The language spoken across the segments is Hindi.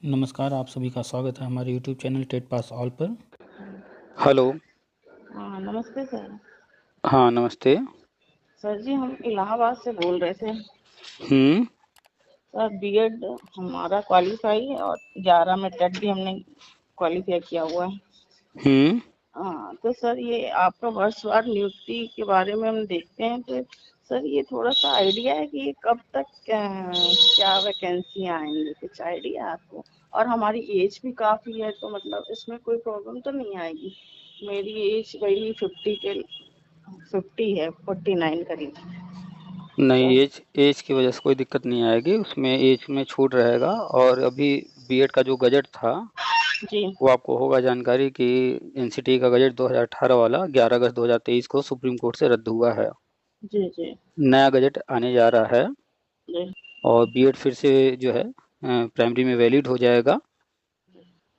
नमस्कार, आप सभी का स्वागत है हमारे YouTube channel TET pass all पर। हेलो। हाँ, नमस्ते सर। हाँ, नमस्ते। सर जी, हम इलाहाबाद से बोल रहे थे। हम्म। सर, बीएड हमारा क्वालिफाई है और 11 में टेट भी हमने क्वालिफाई किया हुआ है। हम्म। हाँ, तो सर ये आपका वर्षवार नियुक्ति के बारे में हम देखते हैं, तो सर ये थोड़ा सा आइडिया है कि ये कब तक क्या वैकेंसी आएंगी, कुछ आइडिया है आपको? और हमारी एज भी काफ़ी है, तो मतलब इसमें कोई प्रॉब्लम तो नहीं आएगी? मेरी एज वही 50 है, 49 करीब। नहीं, तो एज की वजह से कोई दिक्कत नहीं आएगी, उसमें एज में छूट रहेगा। और अभी बीएड का जो गजट था जी वो आपको होगा जानकारी कि एनसीटी का गजट 2018 वाला 11 अगस्त 2023 को सुप्रीम कोर्ट से रद्द हुआ है। जी जी नया गजट आने जा रहा है जी और बीएड फिर से जो है प्राइमरी में वैलिड हो जाएगा।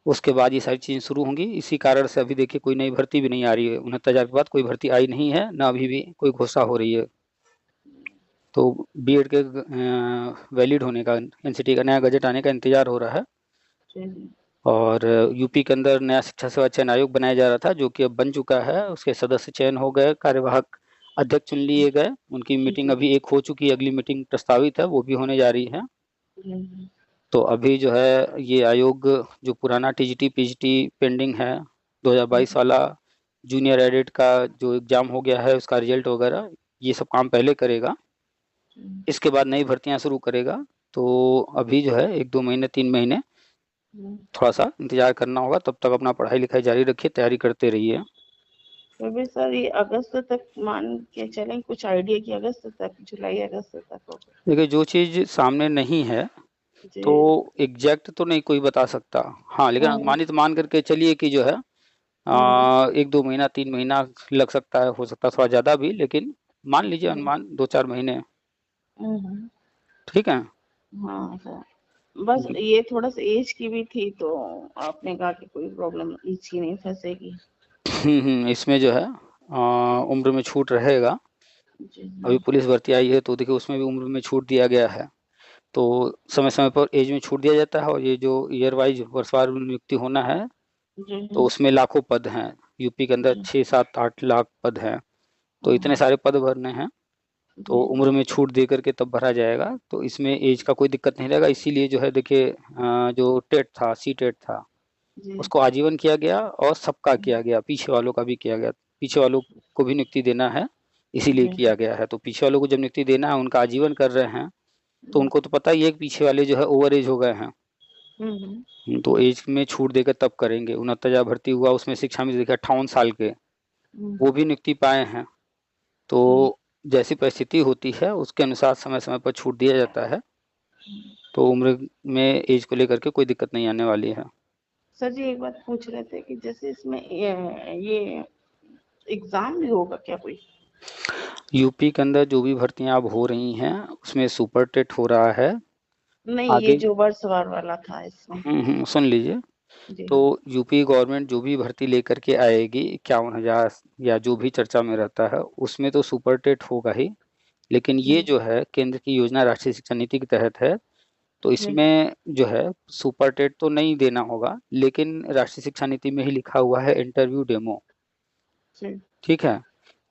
उसके बाद ये सारी चीज़ें शुरू होंगी। इसी कारण से अभी देखिए कोई नई भर्ती भी नहीं आ रही है। 69,000 के बाद कोई भर्ती आई नहीं है, ना अभी भी कोई घोषणा हो रही है। तो बीएड के वैलिड होने का, एनसीटी का नया गजट आने का इंतजार हो रहा है। जी और यूपी के अंदर नया शिक्षा सेवा चयन आयोग बनाया जा रहा था, जो कि अब बन चुका है। उसके सदस्य चयन हो गए, कार्यवाहक अध्यक्ष चुन लिए गए। उनकी मीटिंग जी अभी एक हो चुकी है, अगली मीटिंग प्रस्तावित है, वो भी होने जा रही है। जी तो अभी जो है ये आयोग, जो पुराना टीजीटी पीजीटी पेंडिंग है 2022 वाला, जूनियर एडिट का जो एग्ज़ाम हो गया है उसका रिजल्ट वगैरह, ये सब काम पहले करेगा। इसके बाद नई भर्तियां शुरू करेगा। तो अभी जो है 1-2 महीने 3 महीने थोड़ा सा इंतजार करना होगा। तब तक अपना पढ़ाई लिखाई जारी रखिए, तैयारी करते रहिए। तो भी सर ये अगस्त तक मान के चलें, कुछ आइडिया कि अगस्त तक, जुलाई अगस्त तक होगा? देखिए, जो चीज़ सामने नहीं है जी। तो एग्जैक्ट तो नहीं कोई बता सकता। हाँ, लेकिन हम्म अनुमानित मान करके चलिए कि जो है हम्म 1-2 महीना 3 महीना लग सकता है, हो सकता है थोड़ा ज़्यादा भी, लेकिन मान लीजिए अनुमान 2-4 महीने। हम्म। ठीक है। हाँ सर, बस ये थोड़ा सा एज की भी थी, तो आपने कहा कि कोई प्रॉब्लम एज की नहीं फंसेगी। इसमें जो है उम्र में छूट रहेगा। जी अभी जी पुलिस भर्ती आई है तो देखिए उसमें भी उम्र में छूट दिया गया है। तो समय समय पर एज में छूट दिया जाता है। और ये जो ईयर वाइज वर्षवार नियुक्ति होना है, तो जी उसमें लाखों पद हैं। यूपी के अंदर जी 6-7-8 लाख पद हैं। तो इतने सारे पद भरने हैं, तो जी उम्र में छूट दे करके तब भरा जाएगा। तो इसमें एज का कोई दिक्कत नहीं रहेगा। इसीलिए जो है देखिए जो टेट था, सी टेट था, जी उसको आजीवन किया गया और सबका किया गया, पीछे वालों का भी किया गया। पीछे वालों को भी नियुक्ति देना है, इसीलिए जी किया गया है। तो पीछे वालों को जब नियुक्ति देना है, उनका आजीवन कर रहे हैं, तो जी उनको तो पता ही है कि पीछे वाले जो है ओवर एज हो गए हैं। हम्म। तो एज में छूट देकर तब करेंगे। 69,000 भर्ती हुआ, उसमें शिक्षा में देखिए 58 साल के वो भी नियुक्ति पाए हैं। तो जी जैसी परिस्थिति होती है उसके अनुसार समय समय पर छूट दिया जाता है। तो उम्र में एज को लेकर के कोई दिक्कत नहीं आने वाली है। सर जी, एक बात पूछ रहे थे कि जैसे इसमें ये एग्जाम भी होगा क्या कोई? यूपी के अंदर जो भी भर्तियां अब हो रही हैं उसमें सुपर टेट हो रहा है। नहीं, ये आगे जो वर्षवार वाला था इसमें। सुन लीजिए। जी तो यूपी गवर्नमेंट जो भी भर्ती लेकर के आएगी 51,000 या जो भी चर्चा में रहता है, उसमें तो सुपर टेट होगा ही। लेकिन ये जी जो है केंद्र की योजना राष्ट्रीय शिक्षा नीति के तहत है, तो जी इसमें जो है सुपर टेट तो नहीं देना होगा, लेकिन राष्ट्रीय शिक्षा नीति में ही लिखा हुआ है इंटरव्यू डेमो। जी ठीक है।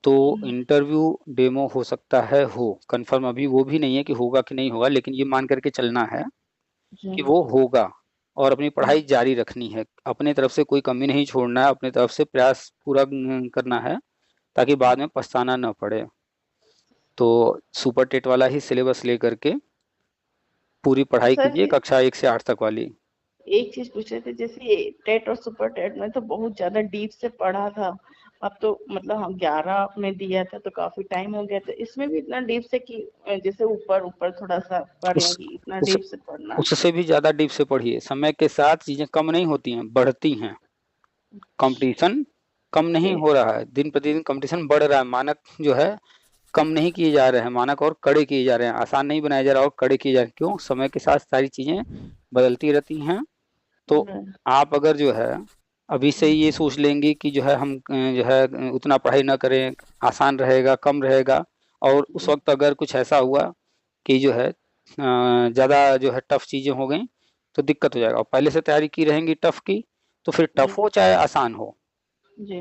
तो इंटरव्यू डेमो हो सकता है, हो कंफर्म अभी वो भी नहीं है कि होगा कि नहीं होगा, लेकिन ये मान करके चलना है जी कि वो होगा। और अपनी पढ़ाई जारी रखनी है, अपने तरफ से कोई कमी नहीं छोड़ना है, अपने तरफ से प्रयास पूरा करना है, ताकि बाद में पछताना न पड़े। तो सुपर टेट वाला ही सिलेबस लेकर के पूरी पढ़ाई सर कीजिए, जी, कक्षा 1 से 8 तक वाली। एक चीज पूछ रहे थे, जैसे टेट और सुपर टेट में तो बहुत ज्यादा डीप से पढ़ा था। अब तो मतलब हम 11 में दिया था तो काफी टाइम हो गया, तो इसमें भी इतना डीप से कि जैसे ऊपर ऊपर थोड़ा सा पढ़ उस लें कि इतना उस डीप से पढ़ना? उससे भी ज़्यादा डीप से पढ़िए। समय के साथ चीज़ें कम नहीं होती हैं, बढ़ती हैं। कंपटीशन कम नहीं जी हो रहा है, दिन प्रतिदिन कंपटीशन बढ़ रहा है। मानक जो है कम नहीं किए जा रहे हैं, मानक और कड़े किए जा रहे हैं। आसान नहीं बनाया जा रहा और कड़े किए जा रहे हैं। क्यों? समय के साथ सारी चीज़ें बदलती रहती हैं। तो जी आप अगर जो है अभी से ही ये सोच लेंगे कि जो है हम जो है उतना पढ़ाई ना करें, आसान रहेगा, कम रहेगा, और उस जी वक्त अगर कुछ ऐसा हुआ कि जो है ज़्यादा जो है टफ चीज़ें हो गई, तो दिक्कत हो जाएगा। और पहले से तैयारी की रहेंगी टफ की, तो फिर टफ हो चाहे आसान हो, जी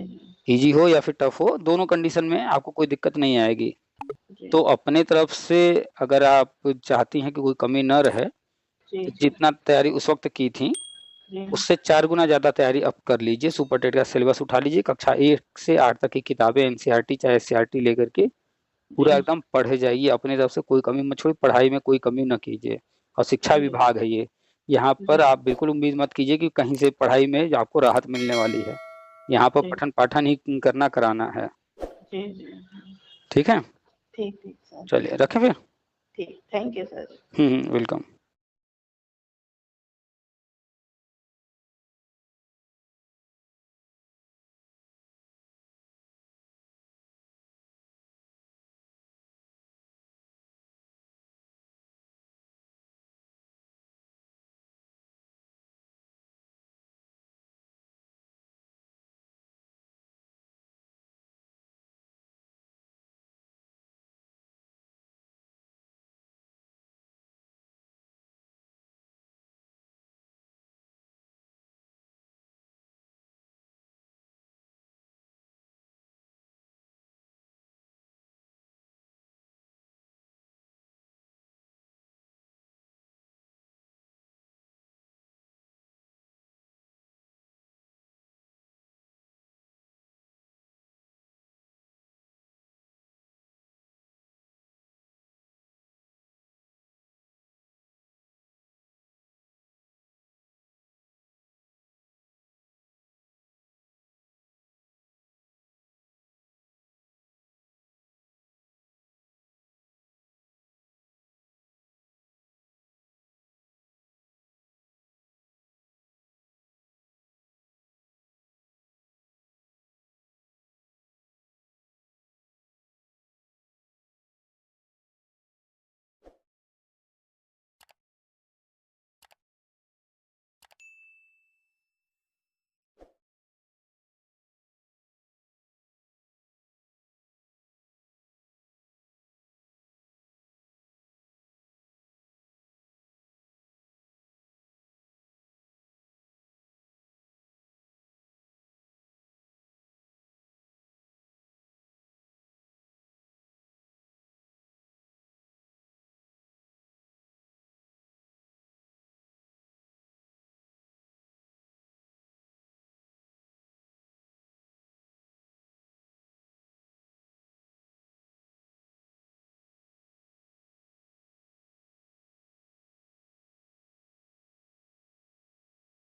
इजी हो या फिर टफ हो, दोनों कंडीशन में आपको कोई दिक्कत नहीं आएगी। जी तो अपने तरफ से अगर आप चाहती हैं कि कोई कमी न रहे, जी तो जी जितना तैयारी उस वक्त की थी जी उससे 4 गुना ज़्यादा तैयारी अब कर लीजिए। सुपर टेट का सिलेबस उठा लीजिए, कक्षा 1 से 8 तक की किताबें एनसीईआरटी चाहे एससीईआरटी लेकर के पूरा जी एकदम पढ़े जाइए। अपने तरफ से कोई कमी मत छोड़िए, पढ़ाई में कोई कमी न कीजिए। और शिक्षा जी विभाग है ये, यहाँ पर जी आप बिल्कुल उम्मीद मत कीजिए कि कहीं से पढ़ाई में आपको राहत मिलने वाली है। यहाँ पर जी पठन पाठन ही करना कराना है। जी जी ठीक है, ठीक ठीक सर। चलिए रखें फिर। ठीक, थैंक यू सर। वेलकम।